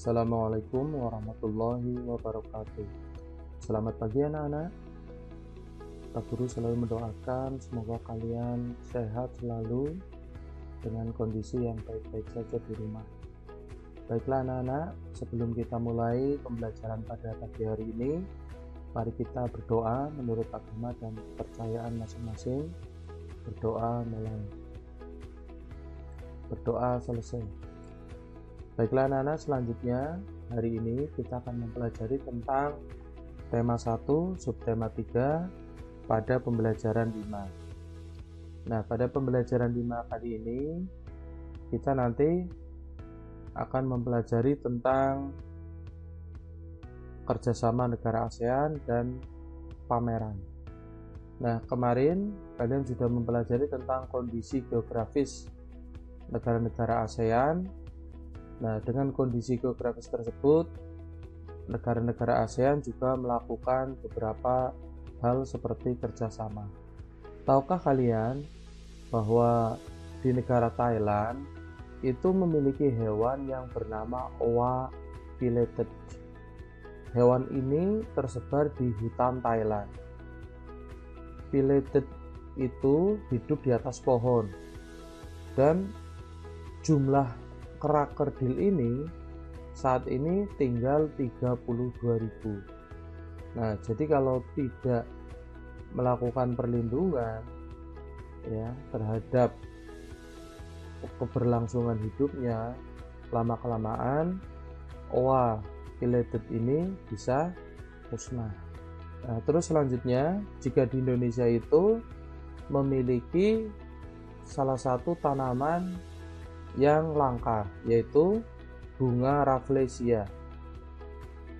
Assalamualaikum warahmatullahi wabarakatuh. Selamat pagi anak-anak. Pak Guru selalu mendoakan semoga kalian sehat selalu dengan kondisi yang baik-baik saja di rumah. Baiklah anak-anak, sebelum kita mulai pembelajaran pada pagi hari ini, mari kita berdoa menurut agama dan kepercayaan masing-masing. Berdoa mulai. Berdoa selesai. Baiklah anak-anak, selanjutnya hari ini kita akan mempelajari tentang tema 1, subtema 3 pada pembelajaran 5. Nah, pada pembelajaran 5 kali ini kita nanti akan mempelajari tentang kerjasama negara ASEAN dan pameran. Nah, kemarin kalian sudah mempelajari tentang kondisi geografis negara-negara ASEAN. Nah, dengan kondisi geografis tersebut, negara-negara ASEAN juga melakukan beberapa hal seperti kerjasama. Tahukah kalian bahwa di negara Thailand itu memiliki hewan yang bernama owa pileated. Hewan ini tersebar di hutan Thailand. Pileated itu hidup di atas pohon dan jumlah kera kerdil ini saat ini tinggal 32.000. Nah, jadi kalau tidak melakukan perlindungan ya terhadap keberlangsungan hidupnya, lama-kelamaan owa pileated ini bisa musnah. Nah, terus selanjutnya, jika di Indonesia itu memiliki salah satu tanaman yang langka, yaitu bunga Rafflesia.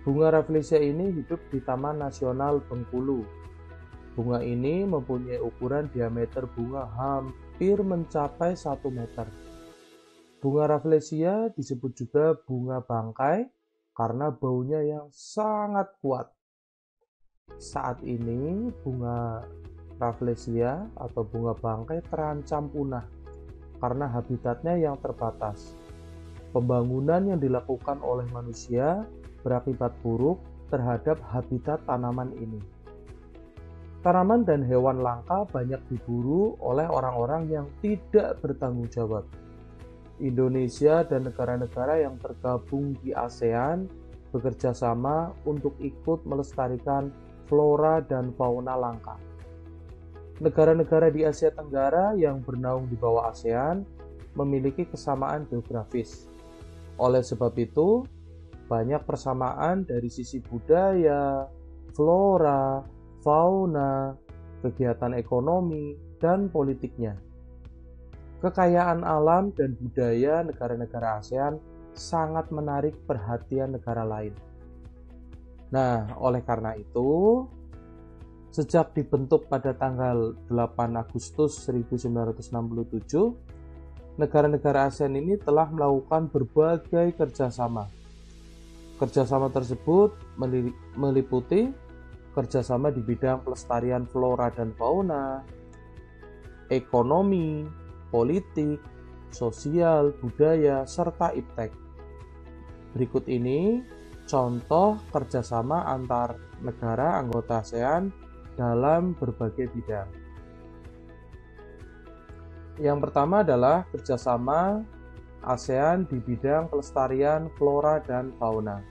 Bunga Rafflesia ini hidup di Taman Nasional Bengkulu. Bunga ini mempunyai ukuran diameter bunga hampir mencapai 1 meter. Bunga Rafflesia disebut juga bunga bangkai karena baunya yang sangat kuat. Saat ini bunga Rafflesia atau bunga bangkai terancam punah karena habitatnya yang terbatas. Pembangunan yang dilakukan oleh manusia berakibat buruk terhadap habitat tanaman ini. Tanaman dan hewan langka banyak diburu oleh orang-orang yang tidak bertanggung jawab. Indonesia dan negara-negara yang tergabung di ASEAN bekerja sama untuk ikut melestarikan flora dan fauna langka. Negara-negara di Asia Tenggara yang bernaung di bawah ASEAN memiliki kesamaan geografis. Oleh sebab itu, banyak persamaan dari sisi budaya, flora, fauna, kegiatan ekonomi, dan politiknya. Kekayaan alam dan budaya negara-negara ASEAN sangat menarik perhatian negara lain. Nah, oleh karena itu, sejak dibentuk pada tanggal 8 Agustus 1967, negara-negara ASEAN ini telah melakukan berbagai kerjasama. Kerjasama tersebut meliputi kerjasama di bidang pelestarian flora dan fauna, ekonomi, politik, sosial, budaya, serta iptek. Berikut ini contoh kerjasama antar negara anggota ASEAN dalam berbagai bidang. Yang pertama adalah kerjasama ASEAN di bidang pelestarian flora dan fauna.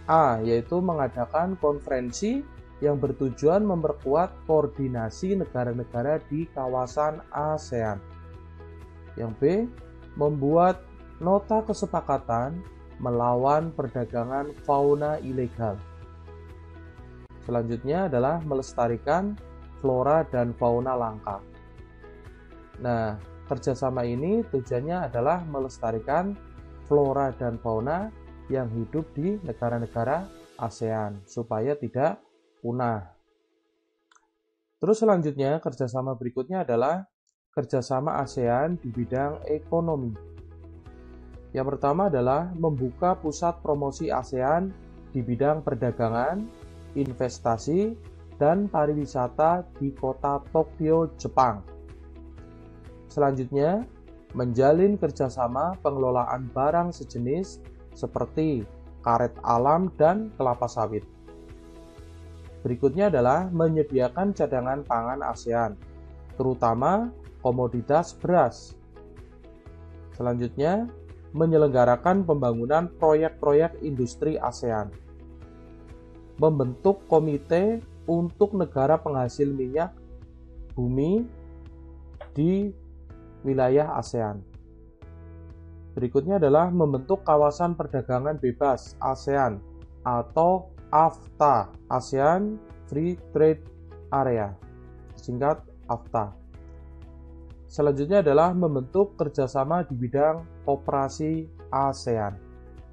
A, yaitu mengadakan konferensi yang bertujuan memperkuat koordinasi negara-negara di kawasan ASEAN. Yang B, membuat nota kesepakatan melawan perdagangan fauna ilegal. Selanjutnya adalah melestarikan flora dan fauna langka. Nah, kerjasama ini tujuannya adalah melestarikan flora dan fauna yang hidup di negara-negara ASEAN supaya tidak punah. Terus selanjutnya, kerjasama berikutnya adalah kerjasama ASEAN di bidang ekonomi. Yang pertama adalah membuka pusat promosi ASEAN di bidang perdagangan, investasi, dan pariwisata di kota Tokyo, Jepang. Selanjutnya, menjalin kerjasama pengelolaan barang sejenis seperti karet alam dan kelapa sawit. Berikutnya adalah menyediakan cadangan pangan ASEAN, terutama komoditas beras. Selanjutnya, menyelenggarakan pembangunan proyek-proyek industri ASEAN. Membentuk komite untuk negara penghasil minyak bumi di wilayah ASEAN. Berikutnya adalah membentuk kawasan perdagangan bebas ASEAN atau AFTA, ASEAN Free Trade Area, singkat AFTA. Selanjutnya adalah membentuk kerjasama di bidang operasi ASEAN.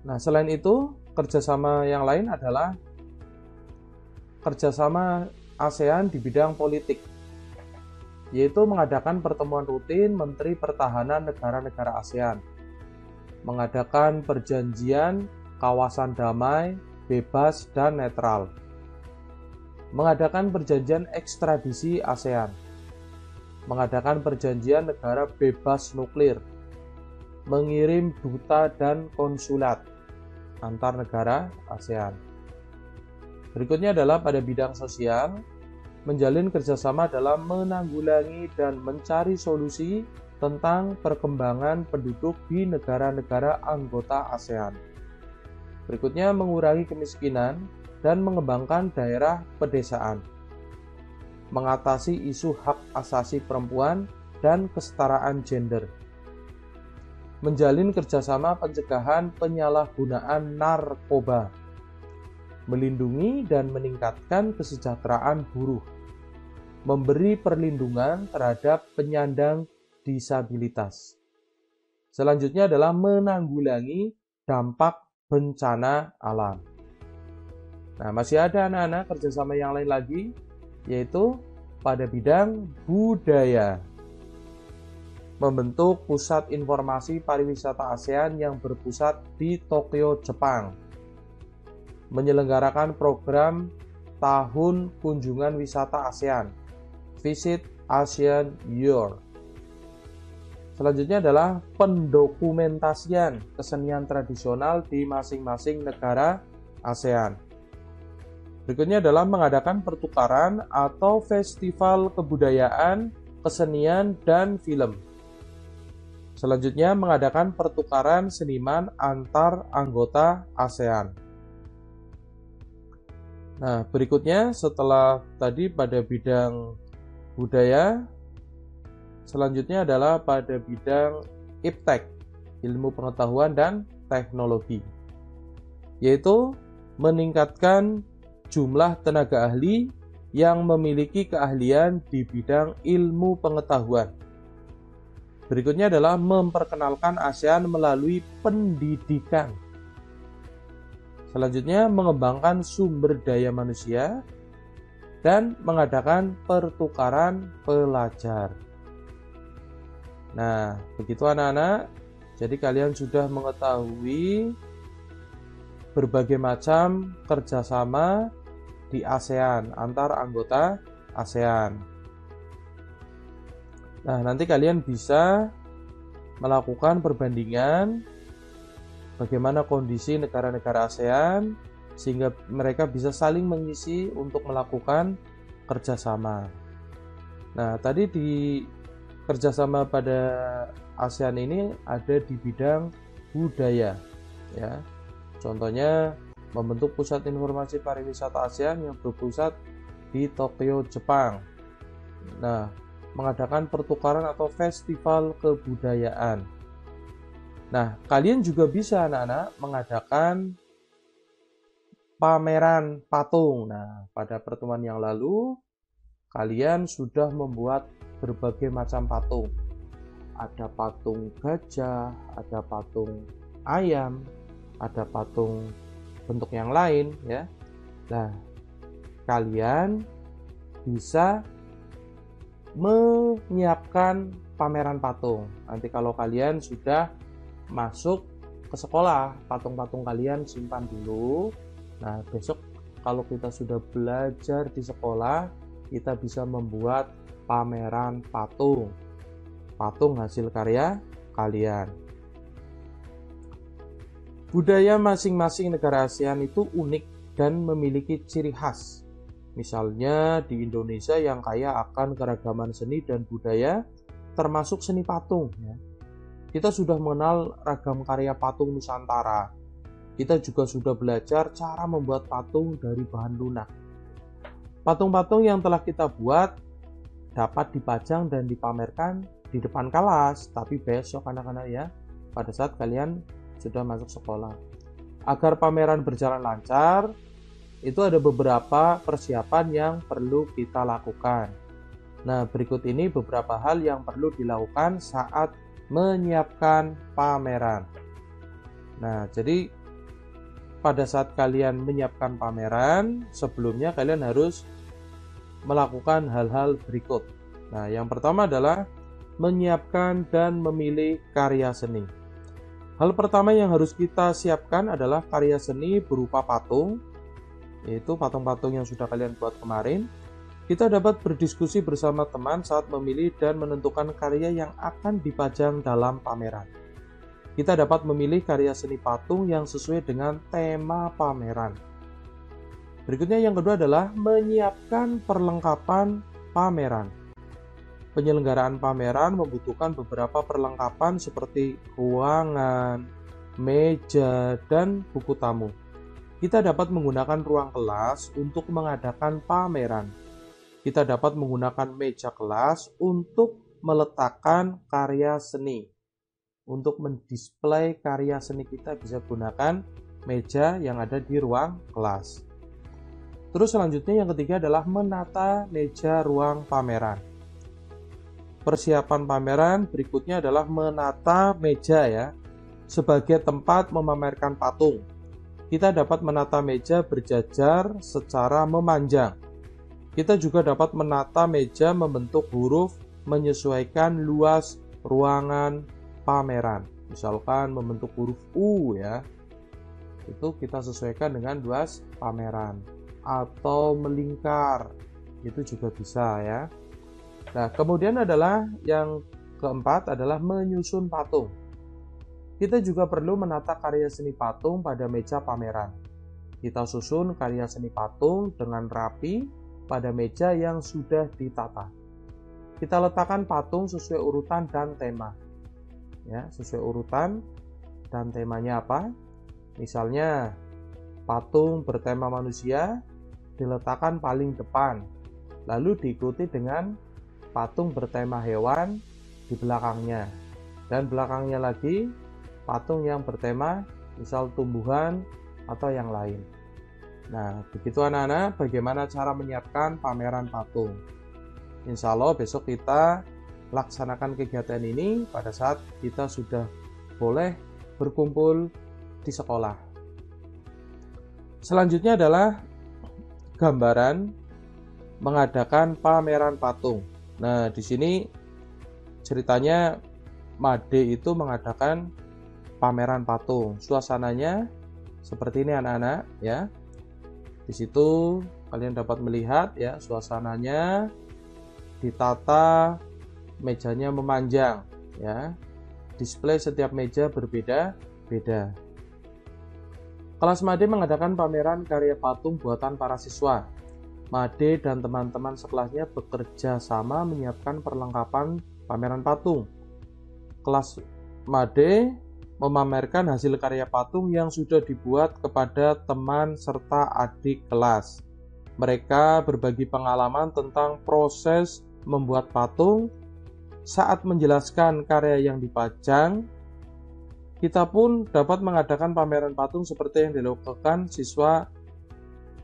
Nah, selain itu, kerjasama yang lain adalah kerjasama ASEAN di bidang politik, yaitu mengadakan pertemuan rutin Menteri Pertahanan negara-negara ASEAN, mengadakan perjanjian kawasan damai, bebas, dan netral, mengadakan perjanjian ekstradisi ASEAN, mengadakan perjanjian negara bebas nuklir, mengirim duta dan konsulat antar negara ASEAN. Berikutnya adalah pada bidang sosial, menjalin kerjasama dalam menanggulangi dan mencari solusi tentang perkembangan penduduk di negara-negara anggota ASEAN. Berikutnya, mengurangi kemiskinan dan mengembangkan daerah pedesaan, mengatasi isu hak asasi perempuan dan kesetaraan gender, menjalin kerjasama pencegahan penyalahgunaan narkoba, melindungi dan meningkatkan kesejahteraan buruh, memberi perlindungan terhadap penyandang disabilitas. Selanjutnya adalah menanggulangi dampak bencana alam. Nah, masih ada anak-anak kerjasama yang lain lagi, yaitu pada bidang budaya. Membentuk pusat informasi pariwisata ASEAN yang berpusat di Tokyo, Jepang. Menyelenggarakan program Tahun Kunjungan Wisata ASEAN, Visit ASEAN Year. Selanjutnya adalah pendokumentasian kesenian tradisional di masing-masing negara ASEAN. Berikutnya adalah mengadakan pertukaran atau festival kebudayaan, kesenian, dan film. Selanjutnya mengadakan pertukaran seniman antar anggota ASEAN. Nah, berikutnya setelah tadi pada bidang budaya, selanjutnya adalah pada bidang IPTEK, ilmu pengetahuan dan teknologi, yaitu meningkatkan jumlah tenaga ahli yang memiliki keahlian di bidang ilmu pengetahuan. Berikutnya adalah memperkenalkan ASEAN melalui pendidikan. Selanjutnya mengembangkan sumber daya manusia dan mengadakan pertukaran pelajar. Nah, begitu anak-anak. Jadi kalian sudah mengetahui berbagai macam kerjasama di ASEAN, antar anggota ASEAN. Nah, nanti kalian bisa melakukan perbandingan bagaimana kondisi negara-negara ASEAN, sehingga mereka bisa saling mengisi untuk melakukan kerjasama. Nah, tadi di kerjasama pada ASEAN ini ada di bidang budaya, ya. Contohnya membentuk pusat informasi pariwisata ASEAN yang berpusat di Tokyo, Jepang. Nah, mengadakan pertukaran atau festival kebudayaan. Nah, kalian juga bisa anak-anak mengadakan pameran patung. Nah, pada pertemuan yang lalu kalian sudah membuat berbagai macam patung. Ada patung gajah, ada patung ayam, ada patung bentuk yang lain, ya. Nah, kalian bisa menyiapkan pameran patung. Nanti kalau kalian sudah masuk ke sekolah, patung-patung kalian simpan dulu. Nah, besok kalau kita sudah belajar di sekolah, kita bisa membuat pameran patung hasil karya kalian. Budaya masing-masing negara ASEAN itu unik dan memiliki ciri khas. Misalnya di Indonesia yang kaya akan keragaman seni dan budaya, termasuk seni patung. Kita sudah mengenal ragam karya patung Nusantara. Kita juga sudah belajar cara membuat patung dari bahan lunak. Patung-patung yang telah kita buat dapat dipajang dan dipamerkan di depan kelas, tapi besok anak-anak ya, pada saat kalian sudah masuk sekolah. Agar pameran berjalan lancar, itu ada beberapa persiapan yang perlu kita lakukan. Nah, berikut ini beberapa hal yang perlu dilakukan saat menyiapkan pameran. Nah, jadi pada saat kalian menyiapkan pameran, sebelumnya kalian harus melakukan hal-hal berikut. Nah, yang pertama adalah menyiapkan dan memilih karya seni. Hal pertama yang harus kita siapkan adalah karya seni berupa patung, yaitu patung-patung yang sudah kalian buat kemarin. Kita dapat berdiskusi bersama teman saat memilih dan menentukan karya yang akan dipajang dalam pameran. Kita dapat memilih karya seni patung yang sesuai dengan tema pameran. Berikutnya yang kedua adalah menyiapkan perlengkapan pameran. Penyelenggaraan pameran membutuhkan beberapa perlengkapan seperti ruangan, meja, dan buku tamu. Kita dapat menggunakan ruang kelas untuk mengadakan pameran. Kita dapat menggunakan meja kelas untuk meletakkan karya seni. Untuk mendisplay karya seni kita bisa gunakan meja yang ada di ruang kelas. Terus selanjutnya yang ketiga adalah menata meja ruang pameran. Persiapan pameran berikutnya adalah menata meja ya, sebagai tempat memamerkan patung. Kita dapat menata meja berjajar secara memanjang. Kita juga dapat menata meja membentuk huruf menyesuaikan luas ruangan pameran. Misalkan membentuk huruf U ya, itu kita sesuaikan dengan luas pameran. Atau melingkar, itu juga bisa ya. Nah, kemudian adalah yang keempat adalah menyusun patung. Kita juga perlu menata karya seni patung pada meja pameran. Kita susun karya seni patung dengan rapi pada meja yang sudah ditata. Kita letakkan patung sesuai urutan dan tema. Ya, sesuai urutan dan temanya apa? Misalnya, patung bertema manusia diletakkan paling depan, lalu diikuti dengan patung bertema hewan di belakangnya, dan belakangnya lagi patung yang bertema misal tumbuhan atau yang lain. Nah, begitu anak-anak bagaimana cara menyiapkan pameran patung. Insya Allah besok kita laksanakan kegiatan ini pada saat kita sudah boleh berkumpul di sekolah. Selanjutnya adalah gambaran mengadakan pameran patung. Nah, di sini ceritanya Made itu mengadakan pameran patung. Suasananya seperti ini anak-anak ya. Di situ kalian dapat melihat ya, suasananya ditata, mejanya memanjang ya. Display setiap meja berbeda-beda. Kelas Made mengadakan pameran karya patung buatan para siswa. Made dan teman-teman sekelasnya bekerja sama menyiapkan perlengkapan pameran patung. Kelas Made memamerkan hasil karya patung yang sudah dibuat kepada teman serta adik kelas. Mereka berbagi pengalaman tentang proses membuat patung. Saat menjelaskan karya yang dipajang, kita pun dapat mengadakan pameran patung seperti yang dilakukan siswa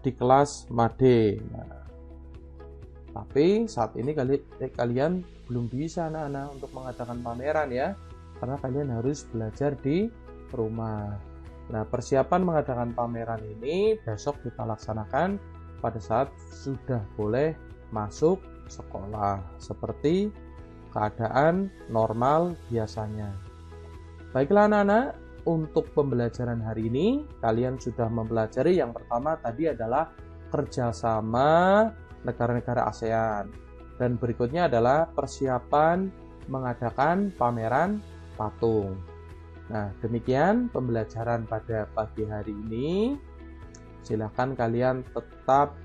di kelas Made. Nah, tapi saat ini kalian belum bisa anak-anak untuk mengadakan pameran ya, karena kalian harus belajar di rumah. Nah, persiapan mengadakan pameran ini besok kita laksanakan pada saat sudah boleh masuk sekolah, seperti keadaan normal biasanya. Baiklah anak-anak, untuk pembelajaran hari ini kalian sudah mempelajari yang pertama tadi adalah kerjasama negara-negara ASEAN, dan berikutnya adalah persiapan mengadakan pameran patung. Nah, demikian pembelajaran pada pagi hari ini. Silakan kalian tetap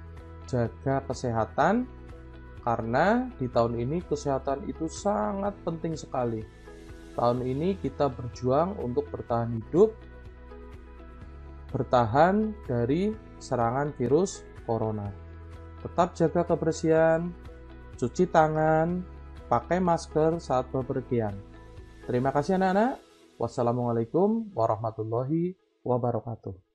jaga kesehatan, karena di tahun ini kesehatan itu sangat penting sekali. Tahun ini kita berjuang untuk bertahan hidup, bertahan dari serangan virus corona. Tetap jaga kebersihan, cuci tangan, pakai masker saat bepergian. Terima kasih anak-anak. Wassalamualaikum warahmatullahi wabarakatuh.